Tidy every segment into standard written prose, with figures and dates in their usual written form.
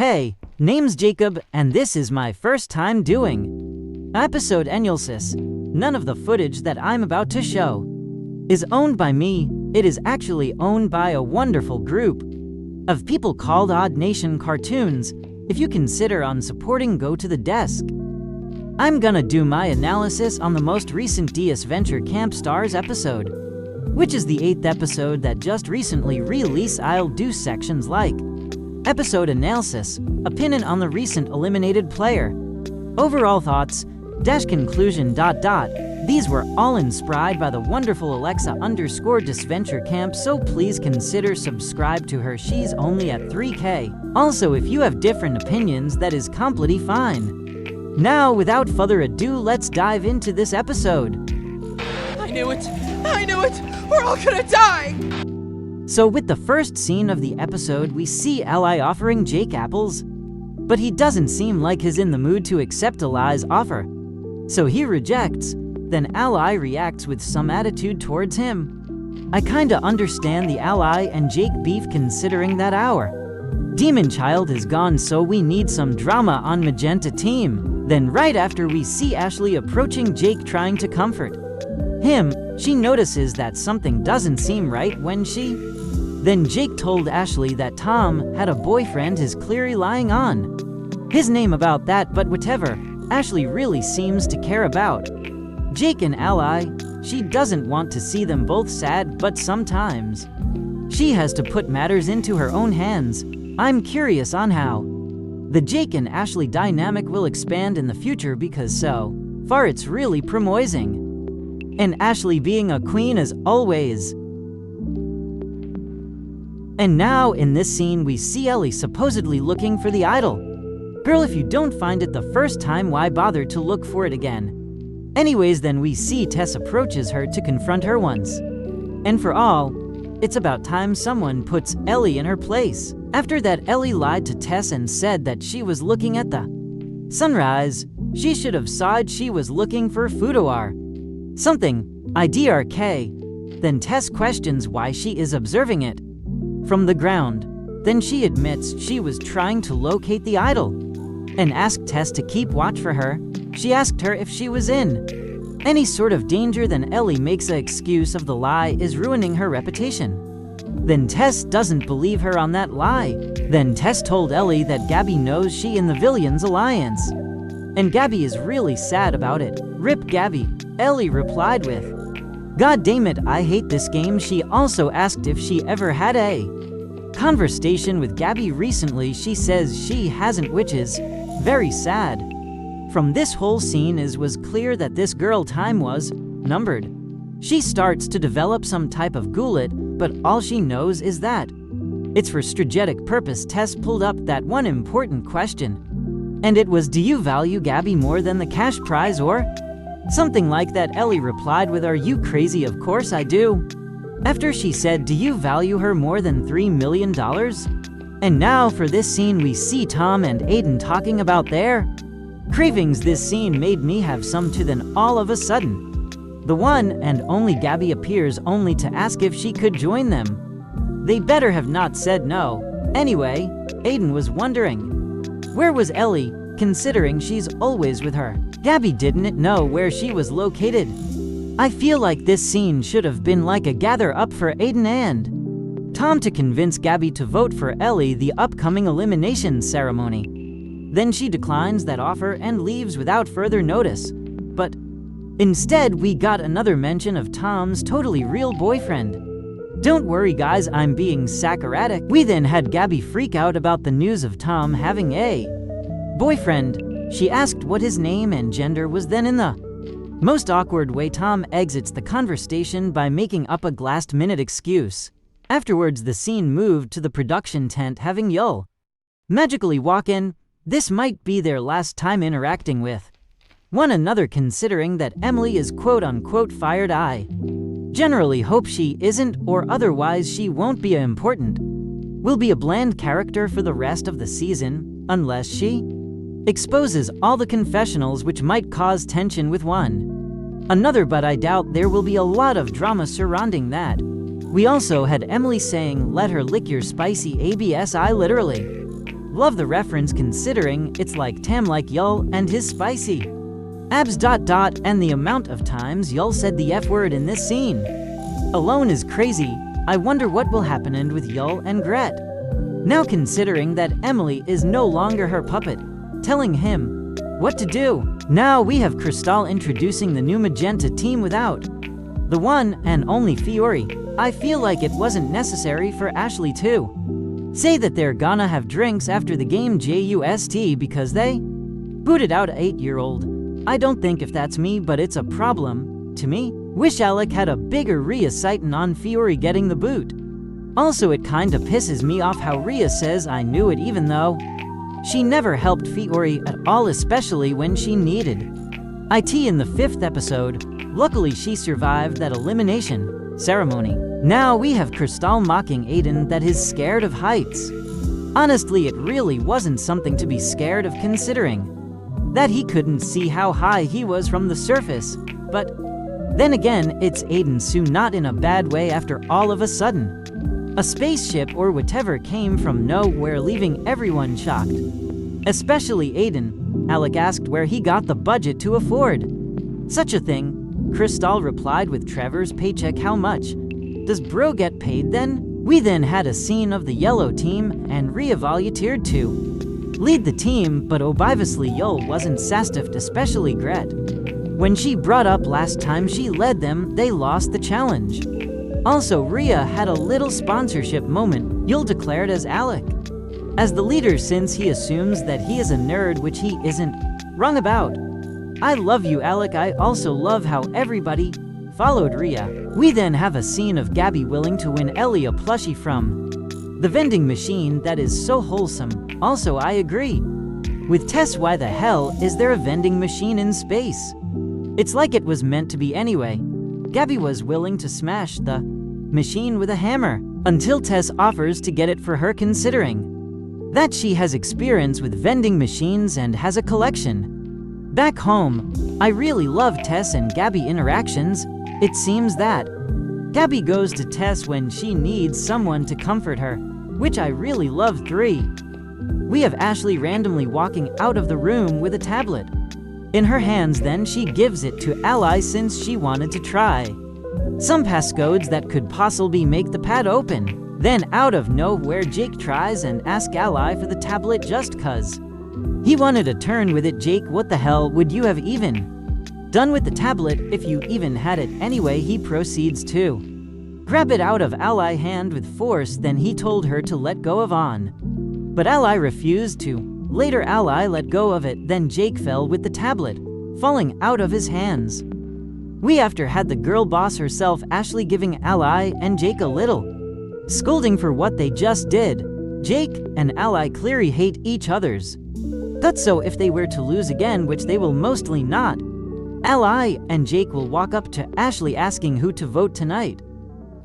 Hey, name's Jacob, and this is my first time doing episode anaylsis. None of the footage that I'm about to show is owned by me. It is actually owned by a wonderful group of people called Odd Nation Cartoons. If you consider on supporting, go to the desk. I'm gonna do my analysis on the most recent Disventure Camp Stars episode, which is the 8th episode that just recently released. I'll do sections like episode analysis, opinion on the recent eliminated player, overall thoughts, conclusion. These were all inspired by the wonderful Alexa_Disventure Camp, so please consider subscribe to her. She's only at 3K. Also, if you have different opinions, that is completely fine. Now, without further ado, let's dive into this episode. I knew it! We're all gonna die! So with the first scene of the episode, we see Ally offering Jake apples, but he doesn't seem like he's in the mood to accept Ally's offer. So he rejects. Then Ally reacts with some attitude towards him. I kinda understand the Ally and Jake beef, considering that our demon child is gone, so we need some drama on Magenta team. Then right after, we see Ashley approaching Jake, trying to comfort him. She notices that something doesn't seem right when then Jake told Ashley that Tom had a boyfriend he's clearly lying on his name about that, but whatever. Ashley really seems to care about Jake and Ally. She doesn't want to see them both sad, but sometimes she has to put matters into her own hands. I'm curious on how the Jake and Ashley dynamic will expand in the future, because so far it's really promising. And Ashley being a queen as always. And now in this scene, we see Ellie supposedly looking for the idol. Girl, if you don't find it the first time, why bother to look for it again? Anyways, then we see Tess approaches her to confront her once and for all. It's about time someone puts Ellie in her place. After that, Ellie lied to Tess and said that she was looking at the sunrise. She should have said she was looking for Fudoir something, IDRK. Then Tess questions why she is observing it from the ground. Then she admits she was trying to locate the idol and asked Tess to keep watch for her. She asked her if she was in any sort of danger. Then Ellie makes an excuse of the lie is ruining her reputation. Then Tess doesn't believe her on that lie. Then Tess told Ellie that Gabby knows she in the Villains Alliance, and Gabby is really sad about it. Rip Gabby. Ellie replied with, "God damn it, I hate this game." She also asked if she ever had a conversation with Gabby recently. She says she hasn't, which is very sad. From this whole scene was clear that this girl time was numbered. She starts to develop some type of goulet, but all she knows is that it's for strategic purpose. Tess pulled up that one important question, and it was, do you value Gabby more than the cash prize or something like that? Ellie replied with, are you crazy? Of course I do. After she said, do you value her more than $3 million? And now for this scene, we see Tom and Aiden talking about their cravings. This scene made me have some too. Then all of a sudden, the one and only Gabby appears, only to ask if she could join them. They better have not said no. Anyway, Aiden was wondering, where was Ellie, considering she's always with her? Gabby didn't know where she was located. I feel like this scene should have been like a gather up for Aiden and Tom to convince Gabby to vote for Ellie the upcoming elimination ceremony. Then she declines that offer and leaves without further notice. But instead, we got another mention of Tom's totally real boyfriend. Don't worry guys, I'm being sarcastic. We then had Gabby freak out about the news of Tom having a boyfriend. She asked what his name and gender was. Then in the most awkward way, Tom exits the conversation by making up a last-minute excuse. Afterwards, the scene moved to the production tent, having Yul magically walk in. This might be their last time interacting with one another, considering that Emily is quote-unquote fired. I generally hope she isn't, or otherwise she won't be important. Will be a bland character for the rest of the season, unless she exposes all the confessionals, which might cause tension with one another, but I doubt there will be a lot of drama surrounding that. We also had Emily saying, let her lick your spicy abs. I literally Love the reference considering it's like Tam like Yul and his spicy abs ... and the amount of times Yul said the F word in this scene alone is crazy. I wonder what will happen with Yul and Gret. Now considering that Emily is no longer her puppet, telling him what to do. Now we have Crystal introducing the new Magenta team without the one and only Fiore. I feel like it wasn't necessary for Ashley to say that they're gonna have drinks after the game just because they booted out an 8-year-old. I don't think if that's me, but it's a problem to me. Wish Alec had a bigger Rhea sighting on Fiore getting the boot. Also, it kinda pisses me off how Rhea says I knew it even though she never helped Fiore at all, especially when she needed it in the 5th episode. Luckily she survived that elimination ceremony. Now we have Crystal mocking Aiden that he's scared of heights. Honestly, it really wasn't something to be scared of considering that he couldn't see how high he was from the surface. But then again, it's Aiden, so not in a bad way. After all of a sudden, a spaceship or whatever came from nowhere, leaving everyone shocked. Especially Aiden. Alec asked where he got the budget to afford such a thing. Crystal replied with Trevor's paycheck. How much does bro get paid then? We then had a scene of the yellow team and Rhea volunteered to lead the team, but obviously Yul wasn't sassed, especially Gret. When she brought up last time she led them, they lost the challenge. Also, Rhea had a little sponsorship moment. Yul declared as Alec as the leader since he assumes that he is a nerd, which he isn't wrong about. I love you, Alec. I also love how everybody followed Rhea. We then have a scene of Gabby willing to win Ellie a plushie from the vending machine. That is so wholesome. Also, I agree with Tess. Why the hell is there a vending machine in space? It's like it was meant to be anyway. Gabby was willing to smash the machine with a hammer until Tess offers to get it for her, considering that she has experience with vending machines and has a collection back home. I really love Tess and Gabby interactions. It seems that Gabby goes to Tess when she needs someone to comfort her, which I really love. 3. We have Ashley randomly walking out of the room with a tablet in her hands, then she gives it to Ally since she wanted to try some passcodes that could possibly make the pad open. Then out of nowhere Jake tries and asks Ally for the tablet just cause he wanted a turn with it. Jake, what the hell would you have even done with the tablet if you even had it? Anyway, he proceeds to grab it out of Ally's hand with force, then he told her to let go of on. But Ally refused to. Later Ally let go of it, then Jake fell with the tablet falling out of his hands. We after had the girl boss herself, Ashley, giving Ally and Jake a little scolding for what they just did. Jake and Ally clearly hate each other's guts, so if they were to lose again, which they will mostly not, Ally and Jake will walk up to Ashley asking who to vote tonight.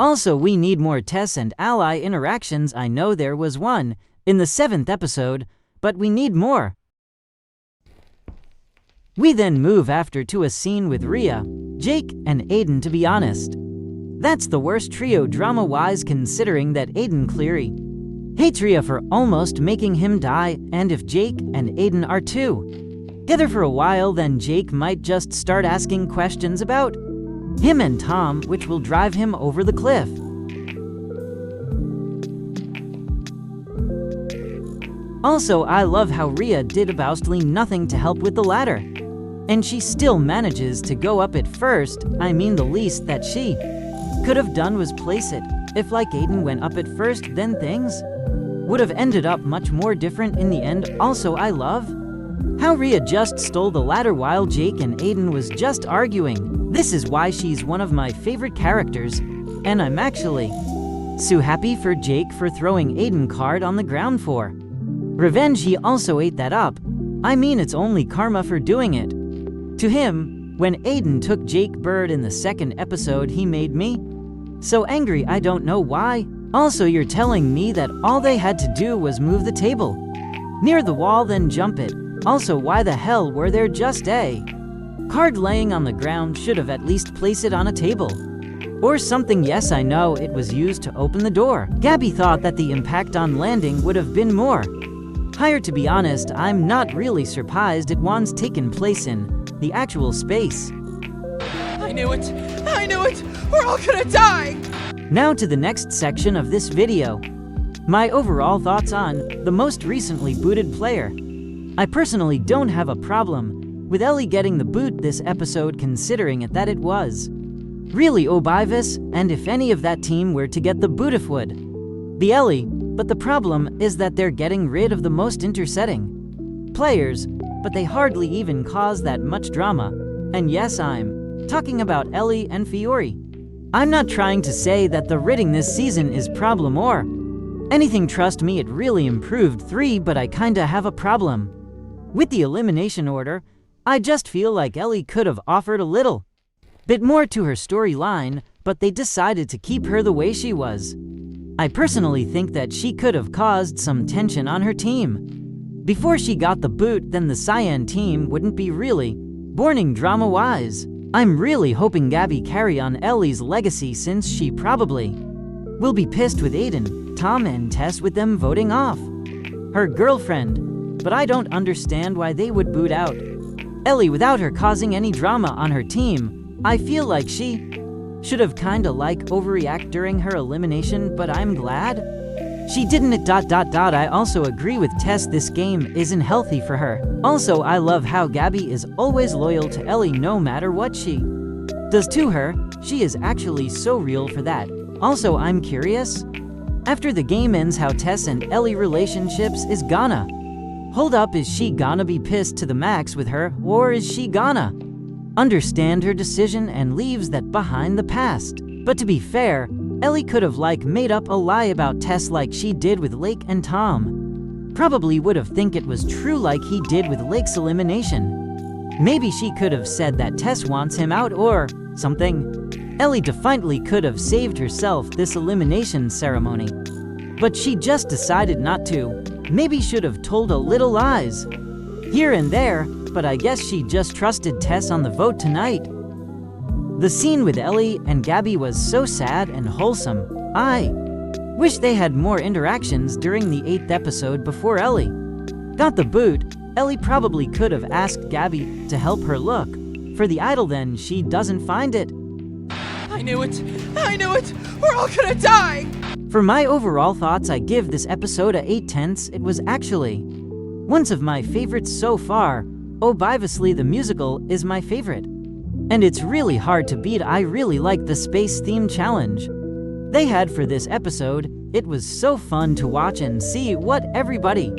Also, we need more Tess and Ally interactions. I know there was one in the 7th episode, but we need more. We then move after to a scene with Rhea, Jake, and Aiden. To be honest, that's the worst trio drama-wise, considering that Aiden clearly hates Rhea for almost making him die, and if Jake and Aiden are together for a while, then Jake might just start asking questions about him and Tom, which will drive him over the cliff. Also, I love how Rhea did absolutely nothing to help with the ladder, and she still manages to go up it first. I mean, the least that she could have done was place it. If like Aiden went up it first, then things would have ended up much more different in the end. Also, I love how Rhea just stole the ladder while Jake and Aiden was just arguing. This is why she's one of my favorite characters, and I'm actually so happy for Jake for throwing Aiden card on the ground for revenge. He also ate that up. I mean, it's only karma for doing it to him. When Aiden took Jake Bird in the 2nd episode, he made me so angry. I don't know why. Also, you're telling me that all they had to do was move the table near the wall, then jump it. Also, why the hell were there just a card laying on the ground? Should have at least placed it on a table or something. Yes, I know it was used to open the door. Gabby thought that the impact on landing would have been more Higher, to be honest, I'm not really surprised it one's taken place in the actual space. I knew it! I knew it! We're all gonna die! Now to the next section of this video. My overall thoughts on the most recently booted player. I personally don't have a problem with Ellie getting the boot this episode, considering it that it was really Obivis, and if any of that team were to get the boot, it would be Ellie. But the problem is that they're getting rid of the most intersetting players, but they hardly even cause that much drama. And yes, I'm talking about Ellie and Fiore. I'm not trying to say that the ridding this season is problem or anything, trust me, it really improved 3, but I kinda have a problem with the elimination order. I just feel like Ellie could have offered a little bit more to her storyline, but they decided to keep her the way she was. I personally think that she could have caused some tension on her team before she got the boot, then the Cyan team wouldn't be really boring drama-wise. I'm really hoping Gabby carry on Ellie's legacy, since she probably will be pissed with Aiden, Tom, and Tess with them voting off her girlfriend, but I don't understand why they would boot out Ellie without her causing any drama on her team. I feel like she should have kinda overreact during her elimination, but I'm glad she didn't. I also agree with Tess, this game isn't healthy for her. Also, I love how Gabby is always loyal to Ellie no matter what she does to her. She is actually so real for that. Also, I'm curious, after the game ends, how Tess and Ellie relationships is gonna hold up. Is she gonna be pissed to the max with her, or is she gonna understand her decision and leaves that behind the past? But to be fair, Ellie could have made up a lie about Tess like she did with Lake, and Tom probably would have think it was true like he did with Lake's elimination. Maybe she could have said that Tess wants him out or something. Ellie defiantly could have saved herself this elimination ceremony, but she just decided not to. Maybe should have told a little lies here and there, but I guess she just trusted Tess on the vote tonight. The scene with Ellie and Gabby was so sad and wholesome. I wish they had more interactions during the 8th episode before Ellie got the boot. Ellie probably could have asked Gabby to help her look for the idol, then she doesn't find it. I knew it! I knew it! We're all gonna die! For my overall thoughts, I give this episode a 8/10. It was actually one of my favorites so far. Obviously, the musical is my favorite, and it's really hard to beat. I really like the space theme challenge they had for this episode. It was so fun to watch and see what everybody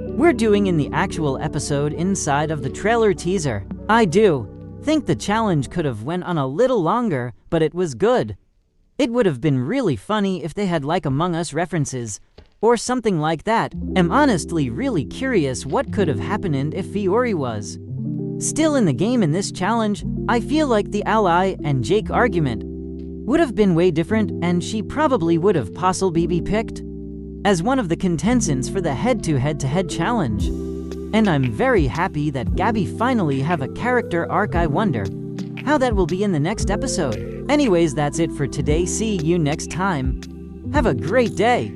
were doing in the actual episode inside of the trailer teaser. I do think the challenge could have went on a little longer, but it was good. It would have been really funny if they had Among Us references or something like that. I'm honestly really curious what could have happened if Fiore was still in the game in this challenge. I feel like the Ally and Jake argument would have been way different, and she probably would have possibly be picked as one of the contestants for the head-to-head challenge. And I'm very happy that Gabby finally have a character arc. I wonder how that will be in the next episode. Anyways, that's it for today. See you next time. Have a great day.